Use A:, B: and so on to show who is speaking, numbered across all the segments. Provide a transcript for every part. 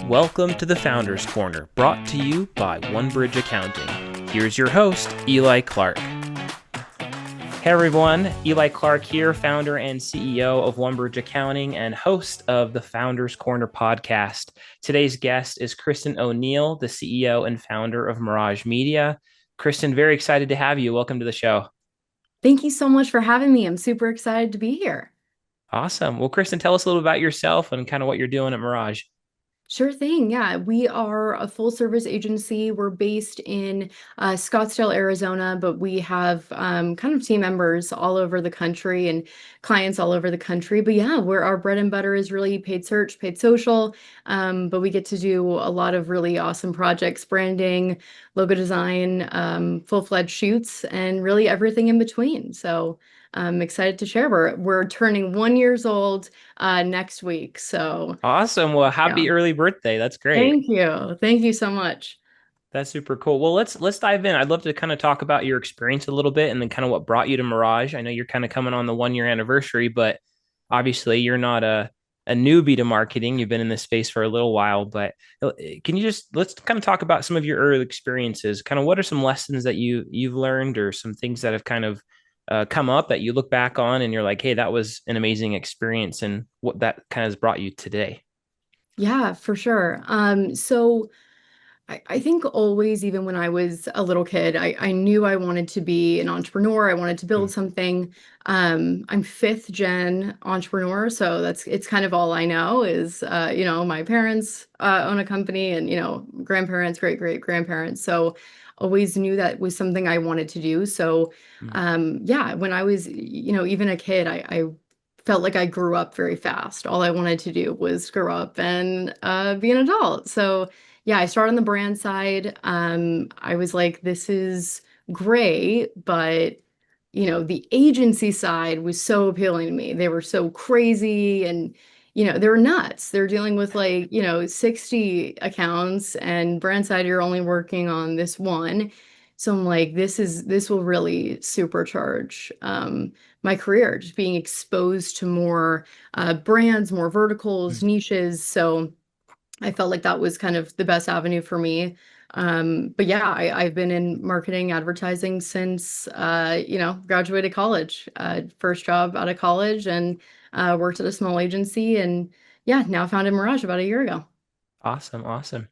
A: Welcome to the Founders Corner, brought to you by OneBridge Accounting. Here's your host, Eli Clark. Hey everyone, Eli Clark here, founder and CEO of OneBridge Accounting and host of the Founders Corner podcast. Today's guest is Kristen O'Neall, the CEO and founder of Mirage Media. Kristen, very excited to have you. Welcome to the show.
B: Thank you so much for having me. I'm super excited to be here.
A: Awesome. Well, Kristen, tell us a little about yourself and kind of what you're doing at Mirage.
B: Sure thing. Yeah, we are a full service agency. We're based in Scottsdale, Arizona, but we have kind of team members all over the country and clients all over the country. But yeah, where our bread and butter is really paid search, paid social. But we get to do a lot of really awesome projects, branding, logo design, full-fledged shoots, and really everything in between. So I'm excited to share. We're turning 1 year old next week. So
A: Awesome. Well,
B: yeah.
A: happy early birthday. That's great.
B: Thank you. Thank you so much.
A: That's super cool. Well, let's dive in. I'd love to kind of talk about your experience a little bit and then kind of what brought you to Mirage. I know you're kind of coming on the 1 year anniversary, but obviously you're not a newbie to marketing. You've been in this space for a little while, but can you just let's kind of talk about some of your early experiences. Kind of what are some lessons that you've learned or some things that have kind of come up that you look back on and you're like, hey, that was an amazing experience, and what that kind of has brought you today.
B: Yeah, for sure. So I think always, even when I was a little kid, I knew I wanted to be an entrepreneur. I wanted to build something. I'm fifth gen entrepreneur, so it's kind of all I know is, my parents own a company and, grandparents, great grandparents. So always knew that was something I wanted to do. So, yeah, when I was, even a kid, I felt like I grew up very fast. All I wanted to do was grow up and be an adult. So, yeah, I started on the brand side. I was like, this is great, but the agency side was so appealing to me. They were so crazy and they were nuts. They're dealing with like, 60 accounts and brand side you're only working on this one. So I'm like, this will really supercharge my career, just being exposed to more brands, more verticals, niches. So I felt like that was kind of the best avenue for me. But yeah, I've been in marketing advertising since, graduated college, first job out of college and worked at a small agency. And yeah, now founded Mirage about a year ago.
A: Awesome. Awesome.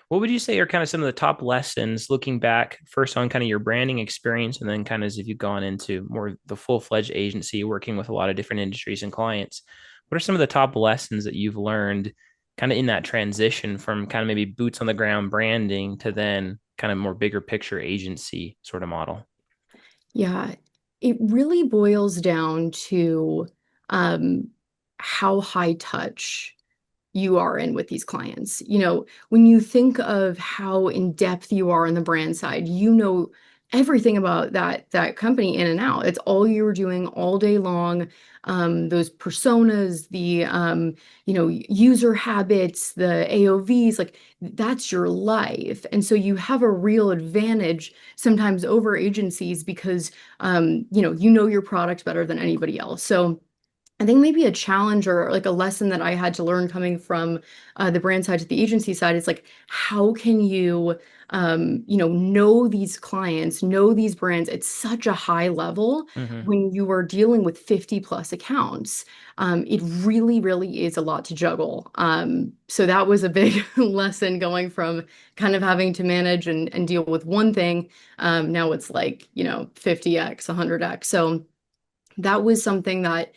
A: What would you say are kind of some of the top lessons looking back first on kind of your branding experience and then kind of as if you've gone into more the full-fledged agency working with a lot of different industries and clients? What are some of the top lessons that you've learned kind of in that transition from kind of maybe boots on the ground branding to then kind of more bigger picture agency sort of model?
B: Yeah, it really boils down to um, how high touch you are in with these clients. When you think of how in depth you are on the brand side, you know everything about that company in and out. It's all you're doing all day long. Those personas, the user habits, the AOVs, like that's your life. And so you have a real advantage sometimes over agencies because you know your product better than anybody else. So I think maybe a challenge or like a lesson that I had to learn coming from the brand side to the agency side is like, how can you, know these clients, know these brands at such a high level
A: Mm-hmm.
B: when you are dealing with 50 plus accounts? It really, really is a lot to juggle. So that was a big lesson going from kind of having to manage and deal with one thing. Now it's like, 50x, 100x. So that was something that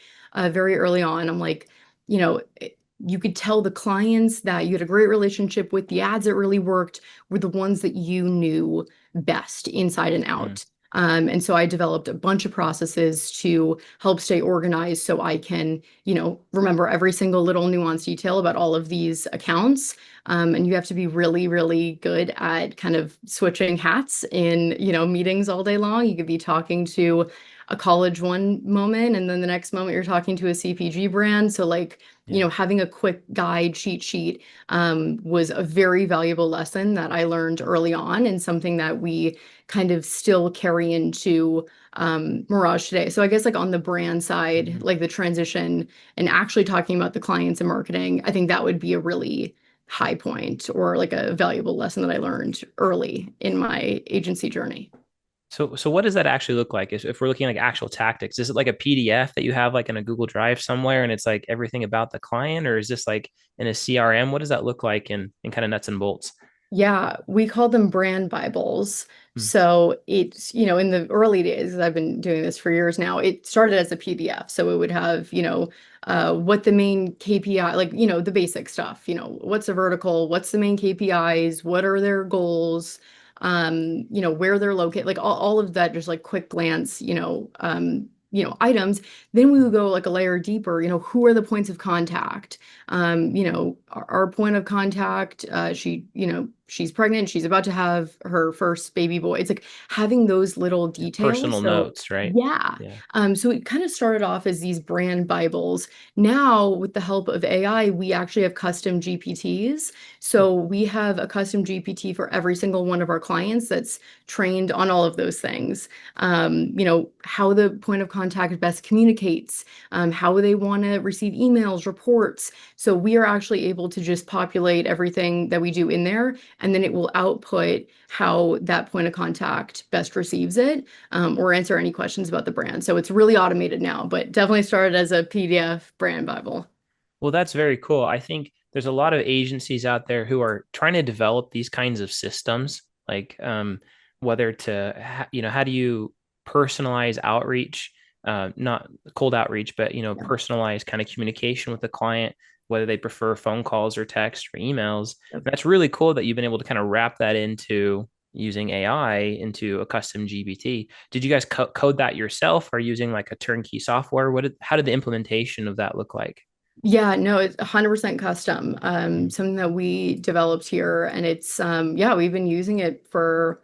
B: very early on, I'm like, you could tell the clients that you had a great relationship with, the ads that really worked were the ones that you knew best inside and
A: Mm-hmm.
B: out. And so I developed a bunch of processes to help stay organized so I can, remember every single little nuance detail about all of these accounts. And you have to be really, really good at kind of switching hats in, meetings all day long. You could be talking to a college one moment and then the next moment you're talking to a CPG brand. So like,
A: Yeah.
B: having a quick guide cheat sheet was a very valuable lesson that I learned early on and something that we kind of still carry into Mirage today. So I guess like on the brand side,
A: Mm-hmm.
B: like the transition and actually talking about the clients and marketing, I think that would be a really high point or like a valuable lesson that I learned early in my agency journey.
A: So what does that actually look like? If we're looking at like actual tactics, is it like a PDF that you have like in a Google Drive somewhere and it's like everything about the client, or is this like in a CRM? What does that look like in kind of nuts and bolts?
B: Yeah, we call them brand Bibles.
A: Hmm.
B: So it's, in the early days, I've been doing this for years now, it started as a PDF. So it would have, what the main KPI, like, the basic stuff, what's the vertical, what's the main KPIs, what are their goals, where they're located, like all of that, just like quick glance, items. Then we would go like a layer deeper, who are the points of contact? Our point of contact, she's pregnant, she's about to have her first baby boy. It's like having those little
A: Yeah,
B: details.
A: personal
B: So
A: notes, right?
B: yeah.
A: Yeah.
B: So it kind of started off as these brand Bibles. Now, with the help of AI, we actually have custom GPTs.
A: Hmm.
B: So we have a custom GPT for every single one of our clients that's trained on all of those things. How the point of contact best communicates, how they want to receive emails, reports. So we are actually able to just populate everything that we do in there, and then it will output how that point of contact best receives it, or answer any questions about the brand. So it's really automated now, but definitely started as a PDF brand Bible.
A: Well, that's very cool. I think there's a lot of agencies out there who are trying to develop these kinds of systems, like whether how do you personalize outreach, not cold outreach, but
B: Yeah.
A: personalized kind of communication with the client, whether they prefer phone calls or text or emails.
B: Yep.
A: And that's really cool that you've been able to kind of wrap that into using AI into a custom GPT. Did you guys code that yourself or using like a turnkey software? How did the implementation of that look like?
B: Yeah, no, it's 100% custom. Something that we developed here, and it's yeah, we've been using it for,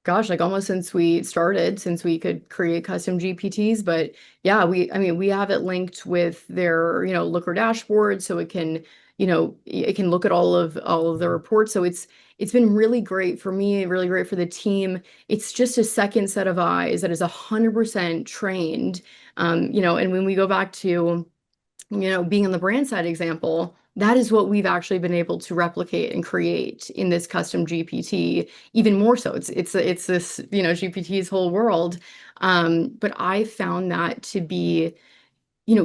B: gosh, like almost since we started, since we could create custom GPTs. But yeah, I mean, we have it linked with their, Looker dashboard, so it can look at all of the reports. So it's been really great for me, really great for the team. It's just a second set of eyes that is 100% trained. And when we go back to, being on the brand side example, that is what we've actually been able to replicate and create in this custom GPT, even more so. It's this, GPT's whole world. But I found that to be,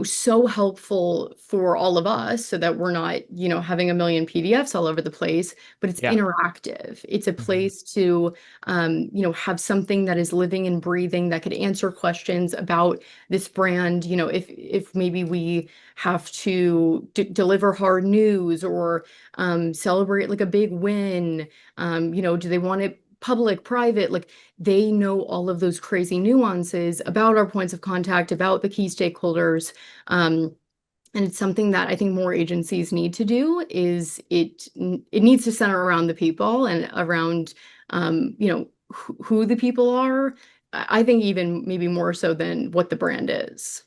B: so helpful for all of us so that we're not, having a million PDFs all over the place, but it's
A: Yeah.
B: interactive. It's a
A: Mhm.
B: place to, have something that is living and breathing that could answer questions about this brand. If maybe we have to deliver hard news or celebrate like a big win, do they want it public, private? Like they know all of those crazy nuances about our points of contact, about the key stakeholders. Um, and it's something that I think more agencies need to do is it needs to center around the people and around who the people are. I think even maybe more so than what the brand is.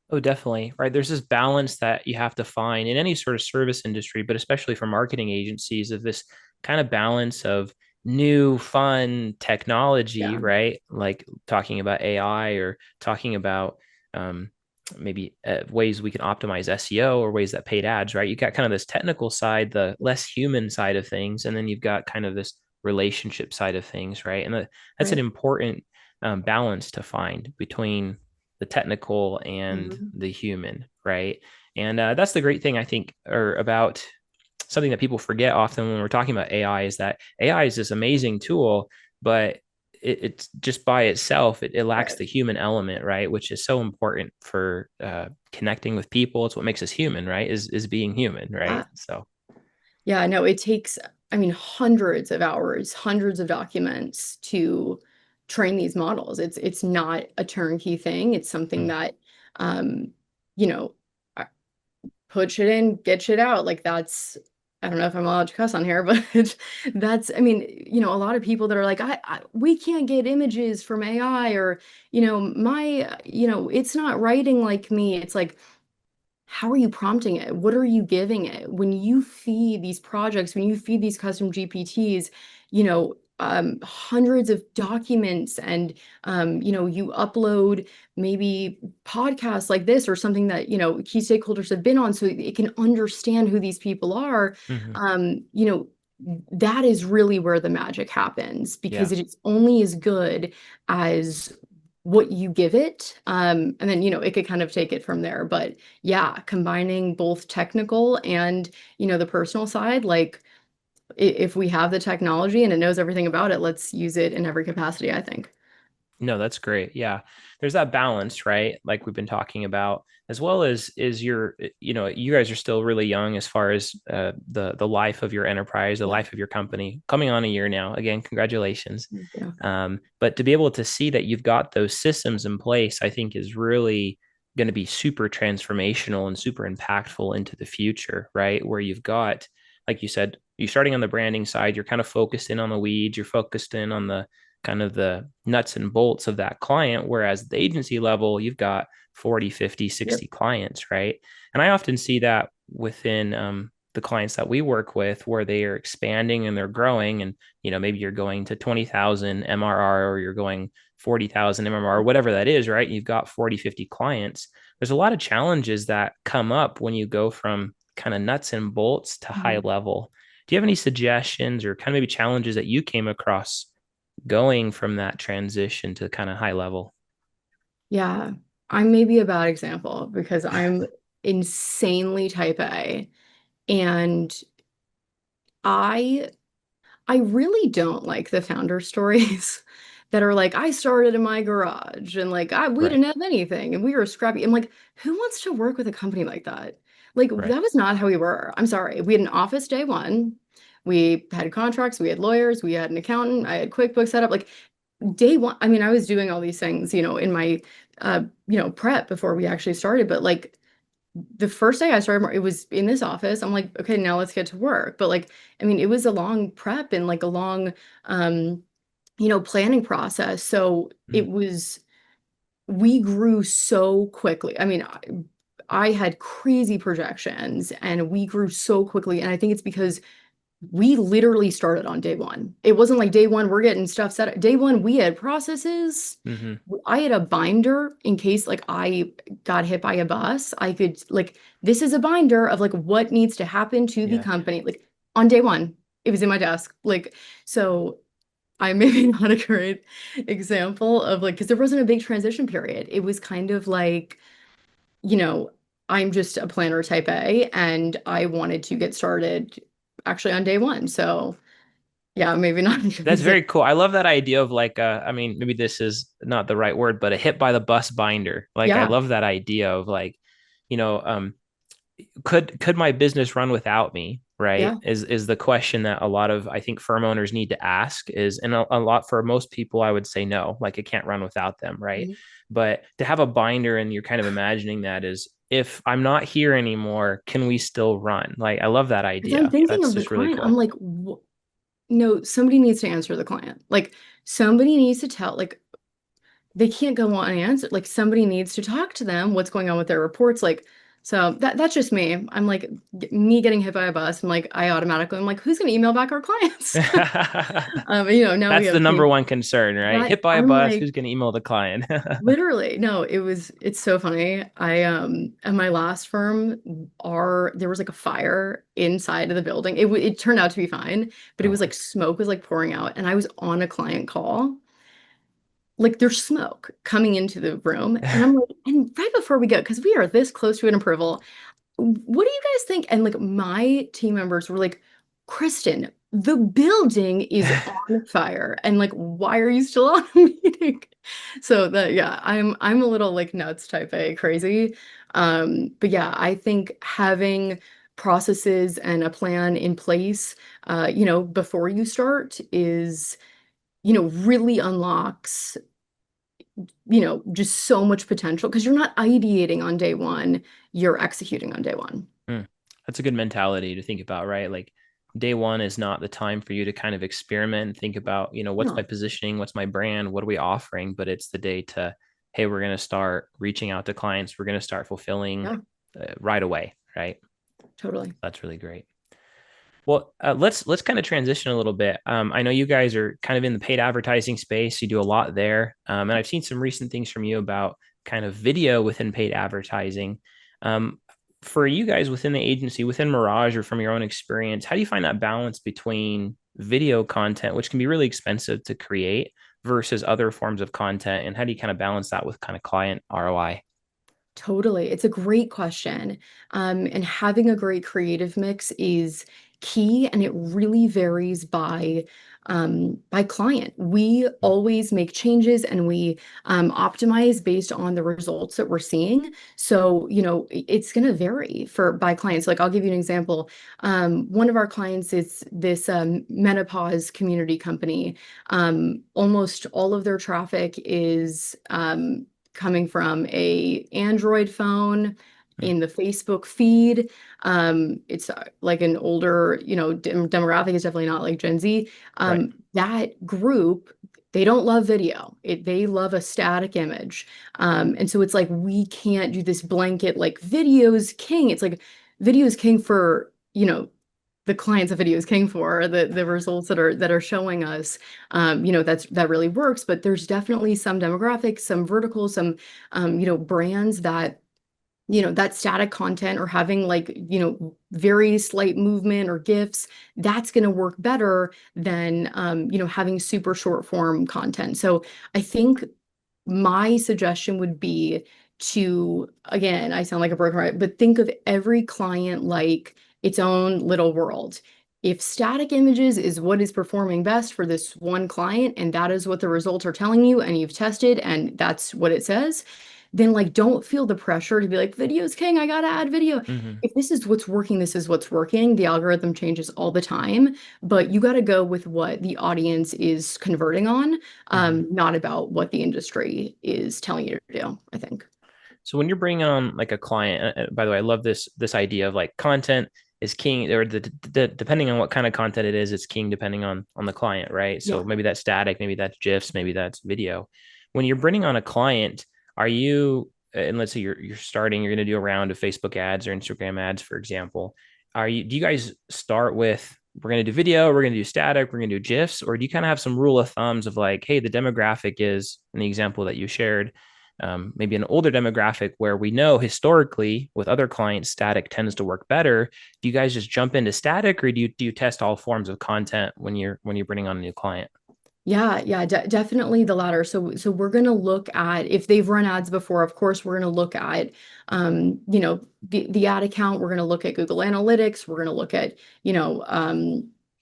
A: Oh, definitely. Right. There's this balance that you have to find in any sort of service industry, but especially for marketing agencies, of this kind of balance of new, fun technology,
B: Yeah,
A: right? Like talking about AI or talking about um, maybe ways we can optimize SEO or ways that paid ads, right? You got kind of this technical side, the less human side of things, and then you've got kind of this relationship side of things, right? And that's an
B: right.
A: important balance to find between the technical and
B: Mhm.
A: the human, right? And that's the great thing I think, or about something that people forget often when we're talking about AI, is that AI is this amazing tool, but it's just by itself, it lacks
B: Right.
A: the human element, right? Which is so important for connecting with people. It's what makes us human, right? Is being human, right?
B: Yeah.
A: So,
B: Yeah, no, it takes, I mean, hundreds of hours, hundreds of documents to train these models. It's not a turnkey thing. It's something
A: mm,
B: that, um, you know, I- put shit in, get shit out. Like that's, I don't know if I'm allowed to cuss on here, but that's, I mean, a lot of people that are like, we can't get images from AI, or, it's not writing like me. It's like, how are you prompting it? What are you giving it? When you feed these projects, when you feed these custom GPTs, hundreds of documents and you upload maybe podcasts like this or something that key stakeholders have been on so it can understand who these people are.
A: Hmm.
B: um, you know that is really where the magic happens because
A: Yeah.
B: it is only as good as what you give it. And then it could kind of take it from there. But yeah, combining both technical and the personal side, like if we have the technology and it knows everything about it, let's use it in every capacity, I think.
A: No, that's great. Yeah. There's that balance, right? Like we've been talking about, as well as is your, you guys are still really young as far as the life of your enterprise, the
B: Yeah.
A: life of your company, coming on a year now. Again, congratulations.
B: Yeah.
A: But to be able to see that you've got those systems in place, I think is really going to be super transformational and super impactful into the future, right? Where you've got, like you said, you're starting on the branding side, you're kind of focused in on the weeds, you're focused in on the kind of the nuts and bolts of that client. Whereas at the agency level, you've got 40, 50,
B: Yep.
A: 60 clients, right? And I often see that within the clients that we work with where they are expanding and they're growing. And, maybe you're going to 20,000 MRR or you're going 40,000 MRR, whatever that is, right? You've got 40, 50 clients. There's a lot of challenges that come up when you go from kind of nuts and bolts to high
B: Mhm.
A: level. Do you have any suggestions or kind of maybe challenges that you came across going from that transition to kind of high level?
B: Yeah. I'm maybe a bad example because I'm insanely type A. And I I really don't like the founder stories that are like, I started in my garage and like we
A: Right.
B: didn't have anything and we were scrappy. I'm like, who wants to work with a company like that? Like
A: Right.
B: that was not how we were. I'm sorry. We had an office day one. We had contracts, we had lawyers, we had an accountant, I had QuickBooks set up. Like day one, I mean, I was doing all these things, in my prep before we actually started, but like the first day I started, it was in this office. I'm like, okay, now let's get to work. But like, I mean, it was a long prep and like a long, um, planning process. So
A: Mm.
B: it was, we grew so quickly. I mean, I had crazy projections and we grew so quickly. And I think it's because we literally started on day one. It wasn't like day one, we're getting stuff set up. Day one, we had processes.
A: Hmm.
B: I had a binder in case like I got hit by a bus. I could like, this is a binder of like what needs to happen to the
A: Yeah.
B: company. Like on day one, it was in my desk. Like, so I'm maybe not a great example of like, because there wasn't a big transition period. It was kind of like, you know, I'm just a planner type A and I wanted to get started actually on day one. So yeah, maybe not a good
A: That's
B: example.
A: very cool. I love that idea of like I mean, maybe this is not the right word, but a hit by the bus binder. Like I
B: Yeah,
A: love that idea of like, you know, um, could my business run without me, right?
B: yeah.
A: Is the question that a lot of I think firm owners need to ask is, and a lot for most people I would say no, like it can't run without them, right?
B: Mhm.
A: But to have a binder and you're kind of imagining that is if I'm not here anymore, can we still run? Like I love that
B: Because I'm
A: idea.
B: thinking
A: That's
B: of the
A: just really
B: client, I'm
A: cool.
B: like, no, somebody needs to answer the client. Like somebody needs to tell, like they can't go unanswered. Like somebody needs to talk to them, what's going on with their reports. Like, so that's just me. I'm like me getting hit by a bus. I'm like, I automatically, I'm like, who's gonna email back our clients? Now we
A: That's the
B: have
A: number
B: team
A: one concern, right?
B: that
A: Hit by a
B: I'm
A: bus,
B: like,
A: who's going to email the client?
B: literally, no, it's so funny. I at my last firm, there was like a fire inside of the building. It turned out to be fine, but it
A: Oh,
B: was like smoke was like pouring out, and I was on a client call. Like there's smoke coming into the room, and I'm like, and right before we go, because we are this close to an approval, what do you guys think? And like my team members were like, Kristen, the building is on fire. And like, why are you still on a meeting? So that yeah, I'm a little like nuts type A crazy. But yeah, I think having processes and a plan in place before you start is really unlocks just so much potential because you're not ideating on day one, you're executing on day one.
A: mm. That's a good mentality to think about, right? Like day one is not the time for you to kind of experiment and think about, what's my
B: No,
A: positioning, what's my brand, what are we offering? But it's the day to, hey, we're going to start reaching out to clients, we're going to start fulfilling
B: yeah,
A: right away, right?
B: totally.
A: That's really great. Well, let's kind of transition a little bit. I know you guys are kind of in the paid advertising space. You do a lot there, and I've seen some recent things from you about kind of video within paid advertising. Um, for you guys within the agency, within Mirage, or from your own experience, how do you find that balance between video content, which can be really expensive to create, versus other forms of content, and how do you kind of balance that with kind of client ROI?
B: Totally. It's a great question. And having a great creative mix is key, and it really varies by client. We always make changes and we optimize based on the results that we're seeing. So, it's going to vary for by clients. Like I'll give you an example. One of our clients is this menopause community company. Almost all of their traffic is coming from a Android phone
A: Mm,
B: in the Facebook feed. It's like an older, demographic is definitely not like Gen Z.
A: right.
B: That group, they don't love video. They love a static image. And so it's like we can't do this blanket like video is king. It's like video is king for, the clients of video is king for the results that are showing us that really works. But there's definitely some demographics, some verticals, some brands that that static content or having like very slight movement or gifs, that's going to work better than having super short form content. So I think my suggestion would be to, again, I sound like a broken record, but think of every client like its own little world. If static images is what is performing best for this one client, and that is what the results are telling you, and you've tested, and that's what it says, then like don't feel the pressure to be like, video's king, I gotta add video.
A: Hmm.
B: If this is what's working, this is what's working. The algorithm changes all the time, but you got to go with what the audience is converting on,
A: Hmm.
B: not about what the industry is telling you to do, I think.
A: So when you're bringing on like a client, by the way, I love this idea of like content is king, or depending on what kind of content it is, it's king depending on the client, right? So
B: Yeah.
A: maybe that's static, maybe that's GIFs, maybe that's video. When you're bringing on a client, are you, and let's say you're starting, you're going to do a round of Facebook ads or Instagram ads, for example. Do you guys start with, we're going to do video, we're going to do static, we're going to do GIFs, or do you kind of have some rule of thumbs of like, hey, the demographic is, in the example that you shared, maybe an older demographic where we know historically with other clients static tends to work better. Do you guys just jump into static, or do you test all forms of content when you're bringing on a new client?
B: Yeah, yeah, definitely the latter. So we're going to look at if they've run ads before, of course, we're going to look at the ad account, we're going to look at Google Analytics, we're going to look at,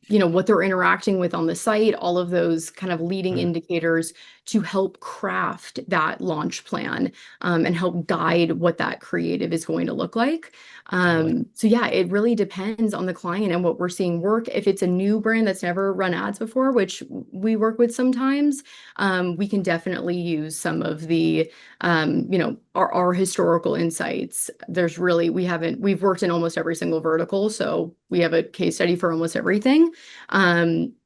B: what they're interacting with on the site, all of those kind of leading
A: Mm,
B: indicators to help craft that launch plan, and help guide what that creative is going to look like.
A: totally.
B: So yeah, it really depends on the client and what we're seeing work. If it's a new brand that's never run ads before, which we work with sometimes, we can definitely use some of the, our historical insights. We've worked in almost every single vertical, so we have a case study for almost everything.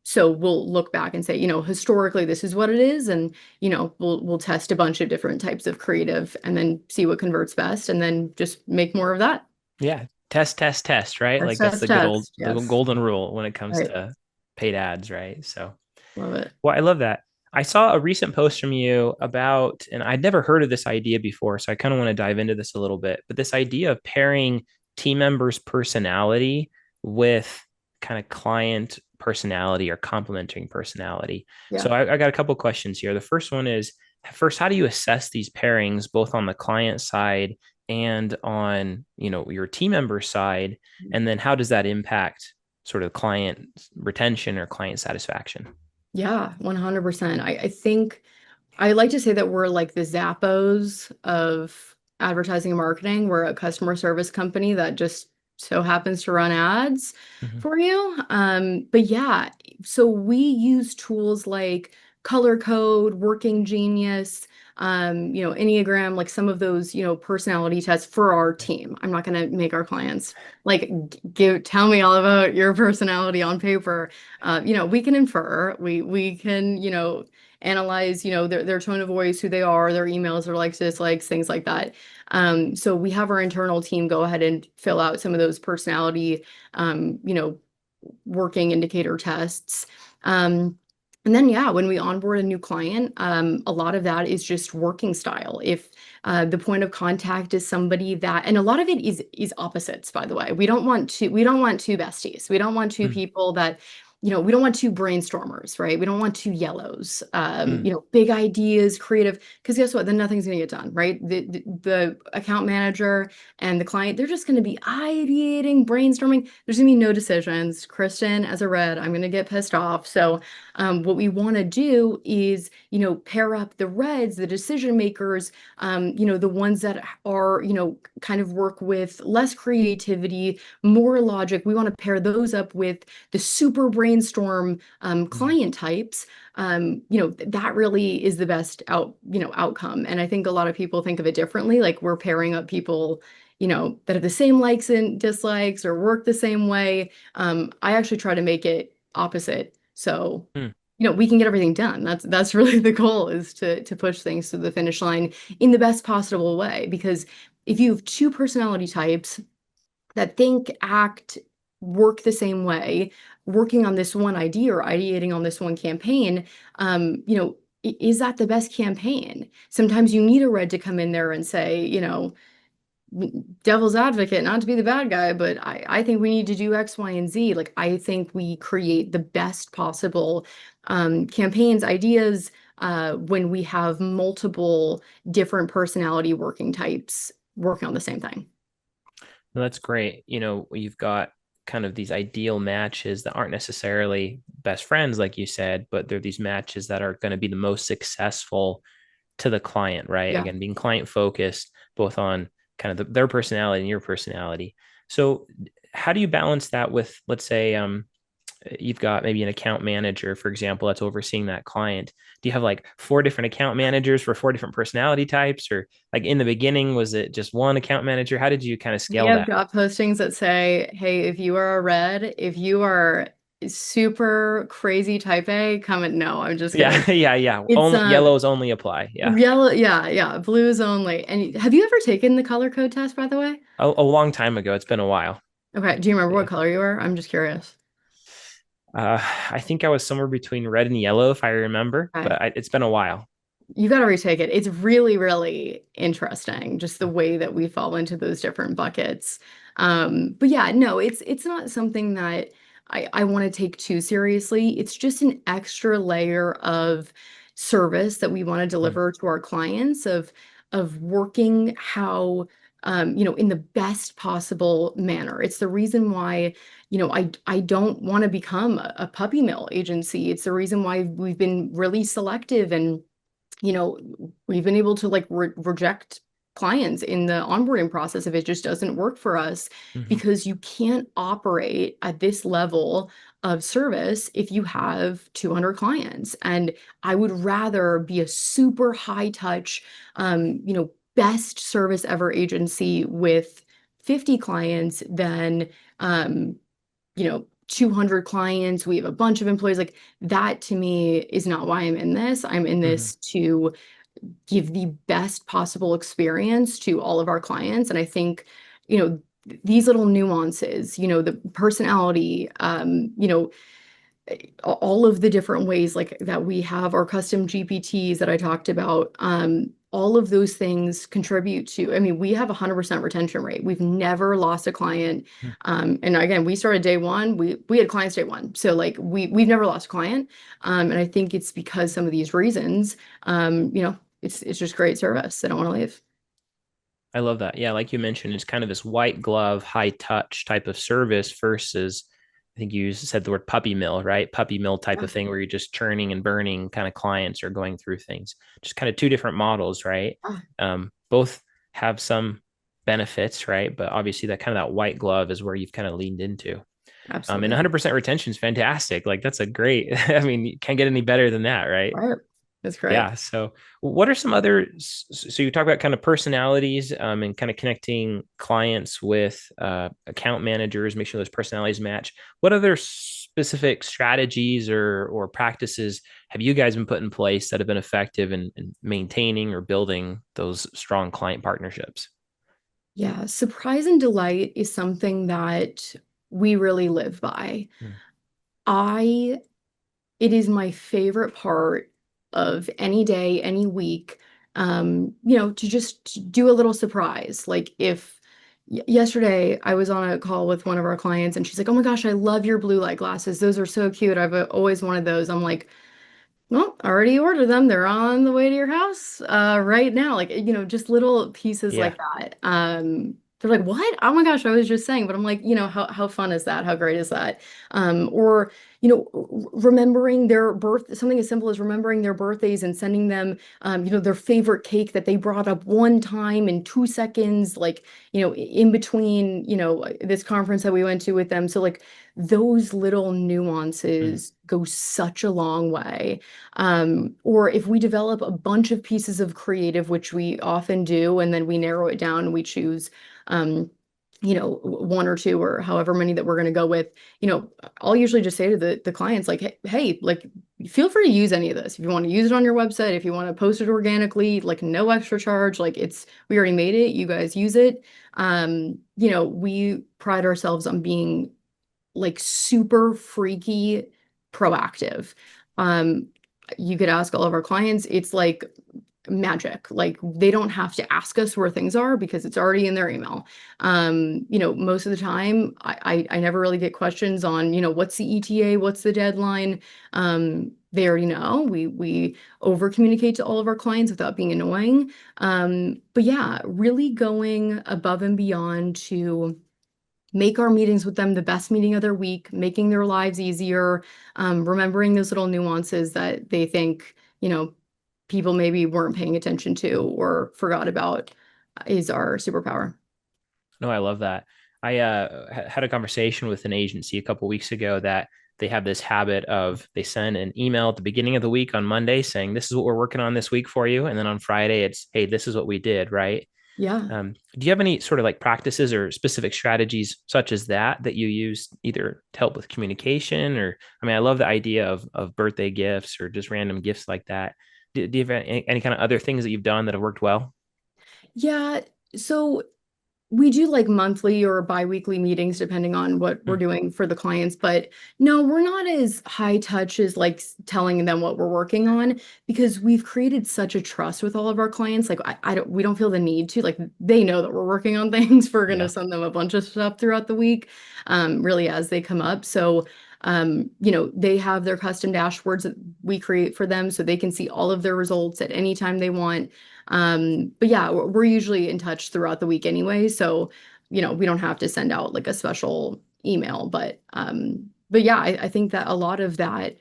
B: So we'll look back and say, historically, this is what it is, and we'll test a bunch of different types of creative, and then see what converts best, and then just make more of that.
A: Yeah, test, test, test, right?
B: Test,
A: Like that's
B: test,
A: the good old
B: test.
A: the
B: Yes.
A: golden rule when it comes
B: Right.
A: to paid ads, right? So,
B: Love it.
A: well, I love that. I saw a recent post from you about, and I'd never heard of this idea before, so I kind of want to dive into this a little bit. But this idea of pairing team members' personality with kind of client personality or complementing personality. So
B: Yeah.
A: I got a couple questions here. The first one is, first, how do you assess these pairings both on the client side and on, your team member side? And then how does that impact sort of client retention or client satisfaction?
B: Yeah, 100%. I think I like to say that we're like the Zappos of advertising and marketing. We're a customer service company that just so happens to run ads
A: Mhm.
B: for you. But yeah, so we use tools like Color Code, Working Genius, Enneagram, like some of those, personality tests for our team. I'm not going to make our clients like tell me all about your personality on paper. We can infer, we can, analyze, their tone of voice, who they are, their emails, their likes, dislikes, things like that. So we have our internal team go ahead and fill out some of those personality, working indicator tests. And then, yeah, when we onboard a new client, a lot of that is just working style. If the point of contact is somebody that, and a lot of it is opposites, by the way. We don't want two besties. We don't want two
A: Mm,
B: people that, we don't want two brainstormers, right? We don't want two yellows.
A: mm,
B: Big ideas, creative, because guess what? Then nothing's gonna get done, right? The account manager and the client, they're just gonna be ideating, brainstorming. There's gonna be no decisions. Kristen, as a red, I'm gonna get pissed off. So what we want to do is, pair up the reds, the decision makers, the ones that are, kind of work with less creativity, more logic. We want to pair those up with the super brainstorm
A: mm,
B: client types. That really is the best outcome. And I think a lot of people think of it differently. Like we're pairing up people, that have the same likes and dislikes or work the same way. I actually try to make it opposite. So,
A: mm,
B: we can get everything done. That's really the goal, is to push things to the finish line in the best possible way. Because if you have two personality types that think, act, work the same way, working on this one idea or ideating on this one campaign, is that the best campaign? Sometimes you need a red to come in there and say, devil's advocate, not to be the bad guy, but I think we need to do X, Y, and Z. Like, I think we create the best possible campaigns, ideas, when we have multiple different personality working types working on the same thing.
A: well, that's great. You've got kind of these ideal matches that aren't necessarily best friends, like you said, but they're these matches that are going to be the most successful to the client, right?
B: Yeah.
A: Again, being client focused, both on kind of their personality and your personality. So, how do you balance that with, let's say, you've got maybe an account manager, for example, that's overseeing that client? Do you have like four different account managers for four different personality types? Or like in the beginning, was it just one account manager? How did you kind of
B: We
A: scale
B: have
A: that?
B: job postings that say, hey, if you are a red, if you are super crazy type A, come and no, I'm just kidding.
A: Yeah, yeah, yeah.
B: It's
A: Only yellows only apply. Yeah.
B: yellow, yeah, yeah, blues only. And have you ever taken the color code test, by the way?
A: A long time ago. It's been a while.
B: Okay, do you remember what
A: Yeah.
B: color you were? I'm just curious.
A: I think I was somewhere between red and yellow, if I remember,
B: Okay.
A: but it's been a while.
B: You got to retake it. It's really, really interesting, just the way that we fall into those different buckets. But yeah, no, it's not something that I want to take too seriously. It's just an extra layer of service that we want to
A: Mm,
B: deliver to our clients, of working how, in the best possible manner. It's the reason why, I don't want to become a puppy mill agency. It's the reason why we've been really selective, and you know, we've been able to like reject clients in the onboarding process if it just doesn't work for us,
A: mhm.
B: because you can't operate at this level of service if you have 200 clients. And I would rather be a super high touch, best service ever agency with 50 clients than, 200 clients. We have a bunch of employees. Like, that to me is not why I'm in this. I'm in
A: Mhm.
B: this to give the best possible experience to all of our clients. And I think, these little nuances, the personality, all of the different ways like that we have our custom GPTs that I talked about, all of those things contribute to, I mean, we have 100% retention rate. We've never lost a client.
A: Mm.
B: And again, we started day one, we had clients day one. So like we've never lost a client. And I think it's because some of these reasons, it's just great service. I don't want to leave.
A: I love that. Yeah, like you mentioned, it's kind of this white glove, high touch type of service versus, I think you said the word puppy mill, right? Puppy mill type
B: Yeah.
A: of thing where you're just churning and burning kind of clients or going through things. Just kind of two different models, right?
B: Ah,
A: Both have some benefits, right? But obviously that kind of that white glove is where you've kind of leaned into. And
B: absolutely.
A: 100% retention is fantastic. Like that's a great, I mean, you can't get any better than that, right?
B: Right. That's great.
A: Yeah. So, what are some other? So, you talk about kind of personalities, and kind of connecting clients with account managers, make sure those personalities match. What other specific strategies or practices have you guys been put in place that have been effective in maintaining or building those strong client partnerships?
B: Yeah, surprise and delight is something that we really live by.
A: Mm,
B: I It is my favorite part of any day, any week, to just do a little surprise. Like if yesterday I was on a call with one of our clients and she's like, "Oh my gosh, I love your blue light glasses. Those are so cute. I've always wanted those." I'm like, well, I already ordered them. They're on the way to your house right now. Like, just little pieces
A: yeah.
B: like that. They're like, what? Oh my gosh, I was just saying. But I'm like, how fun is that? How great is that? Or, remembering their birth, something as simple as remembering their birthdays and sending them, their favorite cake that they brought up one time in 2 seconds, like, in between, this conference that we went to with them. So like those little
A: Mm,
B: nuances go such a long way. Or if we develop a bunch of pieces of creative, which we often do, and then we narrow it down and we choose, um, one or two or however many that we're going to go with, I'll usually just say to the clients, like, hey, like, feel free to use any of this. If you want to use it on your website, if you want to post it organically, like no extra charge, like we already made it, you guys use it. We pride ourselves on being like super freaky proactive. Um, you could ask all of our clients, it's like magic. Like they don't have to ask us where things are because it's already in their email. Most of the time I never really get questions on, what's the ETA, what's the deadline? They already know. We over communicate to all of our clients without being annoying. But yeah, really going above and beyond to make our meetings with them the best meeting of their week, making their lives easier, remembering those little nuances that they think, people maybe weren't paying attention to or forgot about is our superpower.
A: no, I love that. I had a conversation with an agency a couple weeks ago that they have this habit of they send an email at the beginning of the week on Monday saying, "This is what we're working on this week for you." And then on Friday, it's, "Hey, this is what we did," right?
B: Yeah.
A: Do you have any sort of like practices or specific strategies such as that you use either to help with communication or, I mean, I love the idea of birthday gifts or just random gifts like that. Do you have any kind of other things that you've done that have worked well?
B: Yeah. So we do like monthly or bi-weekly meetings depending on what we're
A: Mm,
B: doing for the clients, but no, we're not as high touch as like telling them what we're working on because we've created such a trust with all of our clients. Like we don't feel the need to, like they know that we're working on things. We're gonna
A: yeah,
B: send them a bunch of stuff throughout the week, really as they come up. So they have their custom dashboards that we create for them so they can see all of their results at any time they want. But yeah, we're usually in touch throughout the week anyway, so we don't have to send out like a special email. But yeah, I think that a lot of that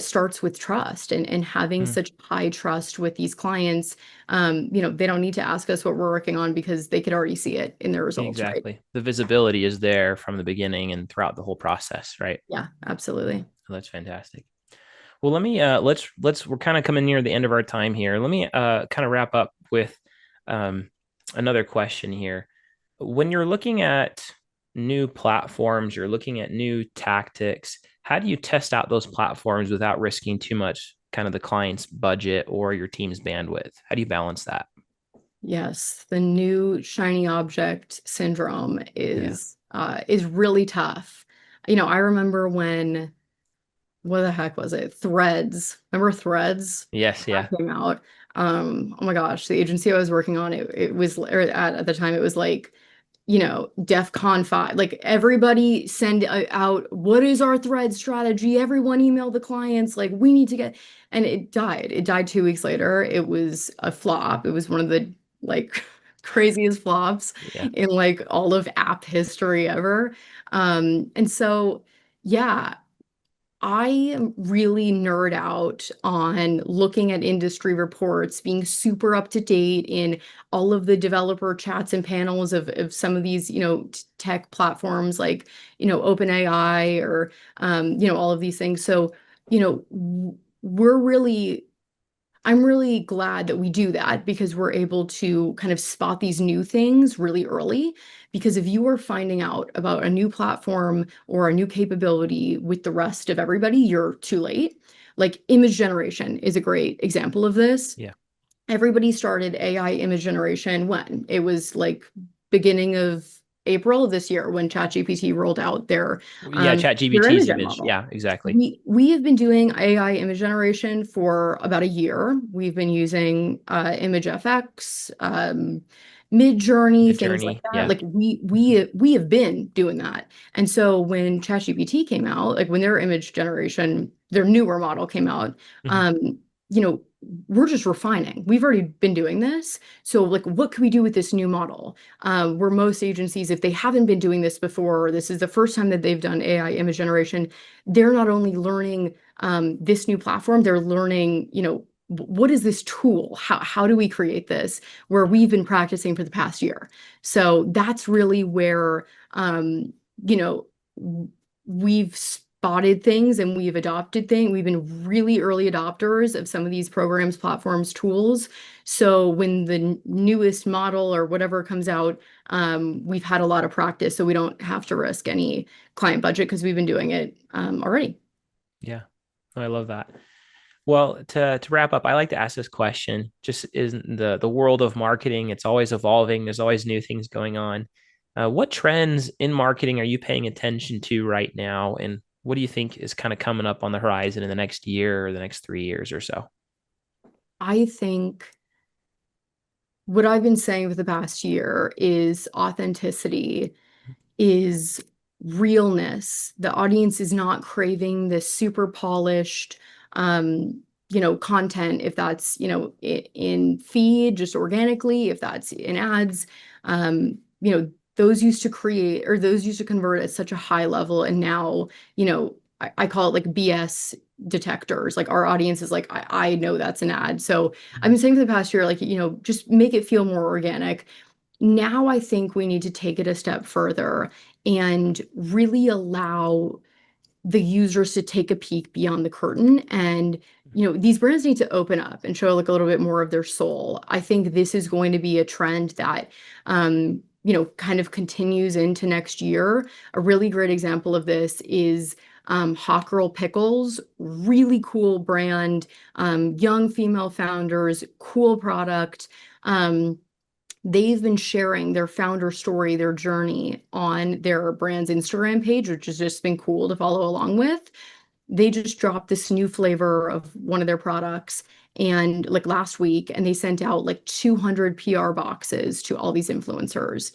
B: starts with trust and having
A: mm,
B: such high trust with these clients. They don't need to ask us what we're working on because they could already see it in their results, right?
A: exactly. The visibility is there from the beginning and throughout the whole process, right?
B: Yeah, absolutely.
A: So that's fantastic. Well, let me let's we're kind of coming near the end of our time here. Let me kind of wrap up with um another question here. When you're looking at new platforms, you're looking at new tactics, how do you test out those platforms without risking too much kind of the client's budget or your team's bandwidth? How do you balance that?
B: Yes, the new shiny object syndrome
A: Yeah.
B: is really tough. I remember when what the heck was it? Threads. Remember Threads?
A: Yes,
B: That
A: yeah.
B: came out. Oh my gosh, the agency I was working on, it was or at the time it was like, DEF CON 5. Like everybody send out what is our thread strategy? Everyone email the clients, like we need to get, and it died. It died 2 weeks later. It was a flop. It was one of the like craziest flops
A: Yeah.
B: in like all of app history ever. And so yeah, I really nerd out on looking at industry reports, being super up to date in all of the developer chats and panels of some of these, tech platforms like, OpenAI or, all of these things. So, we're really I'm really glad that we do that because we're able to kind of spot these new things really early. Because if you are finding out about a new platform or a new capability with the rest of everybody, you're too late. Like image generation is a great example of this.
A: Yeah.
B: Everybody started AI image generation when it was like beginning of April of this year when ChatGPT rolled out
A: Yeah,
B: their
A: ChatGPT's
B: image gen
A: image.
B: model.
A: Yeah, exactly.
B: We have been doing AI image generation for about a year. We've been using Image FX, Mid-Journey, things like
A: Midjourney.
B: that.
A: Yeah.
B: Like we have been doing that. And so when ChatGPT came out, like when their image generation, their newer model came out,
A: Mhm.
B: um, you know, we're just refining. We've already been doing this. So like, what can we do with this new model? Where most agencies, if they haven't been doing this before, or this is the first time that they've done AI image generation, they're not only learning this new platform, they're learning, what is this tool? How do we create this? Where we've been practicing for the past year. So that's really where, you know, we've spotted things and we've adopted things. We've been really early adopters of some of these programs, platforms, tools. So when the newest model or whatever comes out, we've had a lot of practice, so we don't have to risk any client budget because we've been doing it already.
A: Yeah. I love that. Well, to wrap up, I like to ask this question. Just isn't the world of marketing, it's always evolving. There's always new things going on. What trends in marketing are you paying attention to right now? And what do you think is kind of coming up on the horizon in the next year or the next 3 years or so?
B: I think what I've been saying for the past year is authenticity, is realness. The audience is not craving this super polished, content, if that's, in feed, just organically, if that's in ads. Those used to create or those used to convert at such a high level. And now, I call it like BS detectors. Like our audience is like, I know that's an ad. So I've
A: Mhm.
B: been saying for the past year, like, just make it feel more organic. Now I think we need to take it a step further and really allow the users to take a peek beyond the curtain. And these brands need to open up and show like a little bit more of their soul. I think this is going to be a trend that kind of continues into next year. A really great example of this is Hot Girl Pickles, really cool brand, young female founders, cool product. They've been sharing their founder story, their journey on their brand's Instagram page, which has just been cool to follow along with. They just dropped this new flavor of one of their products and like last week, and they sent out like 200 PR boxes to all these influencers.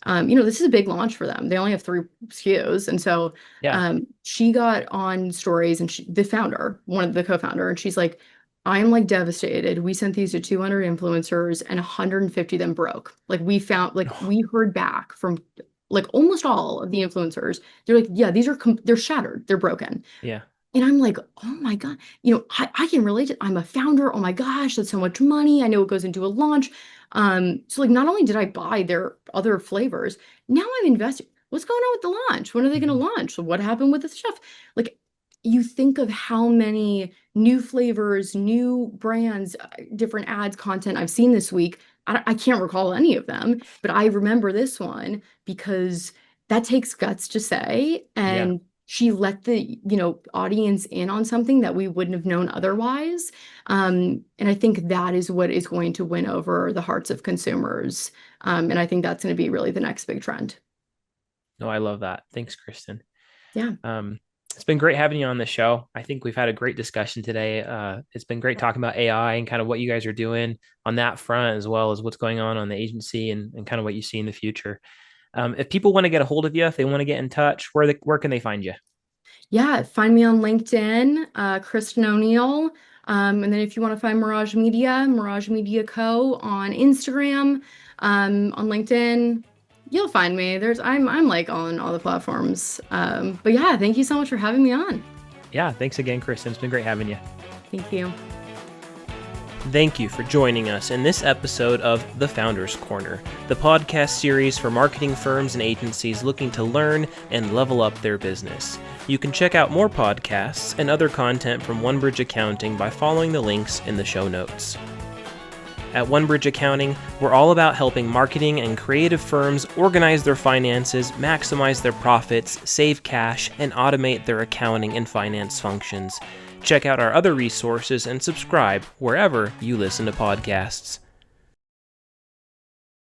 B: This is a big launch for them. They only have 3 SKUs. And so
A: Yeah.
B: she got on stories and the founder, one of the co-founder, and she's like, I'm like devastated. We sent these to 200 influencers and 150 of them broke. Like we heard back from like almost all of the influencers. They're like, yeah, they're shattered. They're broken.
A: Yeah.
B: And I'm like, oh my God, I can relate to, I'm a founder. Oh my gosh, that's so much money. I know it goes into a launch. So like not only did I buy their other flavors, now I'm invested. What's going on with the launch? When are they going to
A: Mhm.
B: launch? What happened with the stuff? Like you think of how many new flavors, new brands, different ads, content I've seen this week. I can't recall any of them, but I remember this one because that takes guts to say.
A: Yeah.
B: And she let the audience in on something that we wouldn't have known otherwise. And I think that is what is going to win over the hearts of consumers. And I think that's going to be really the next big trend.
A: No, I love that. Thanks, Kristen.
B: Yeah.
A: Um, it's been great having you on the show. I think we've had a great discussion today. It's been great talking about AI and kind of what you guys are doing on that front, as well as what's going on the agency and kind of what you see in the future. If people want to get a hold of you, if they want to get in touch, where can they find you?
B: Yeah. Find me on LinkedIn, Kristen O'Neall. And then if you want to find Mirage Media Co. on Instagram, on LinkedIn, you'll find me. I'm like on all the platforms. But yeah, thank you so much for having me on.
A: Yeah, thanks again, Kristen. It's been great having you.
B: Thank you.
A: Thank you for joining us in this episode of The Founders Corner, the podcast series for marketing firms and agencies looking to learn and level up their business. You can check out more podcasts and other content from OneBridge Accounting by following the links in the show notes. At OneBridge Accounting, we're all about helping marketing and creative firms organize their finances, maximize their profits, save cash, and automate their accounting and finance functions. Check out our other resources and subscribe wherever you listen to podcasts.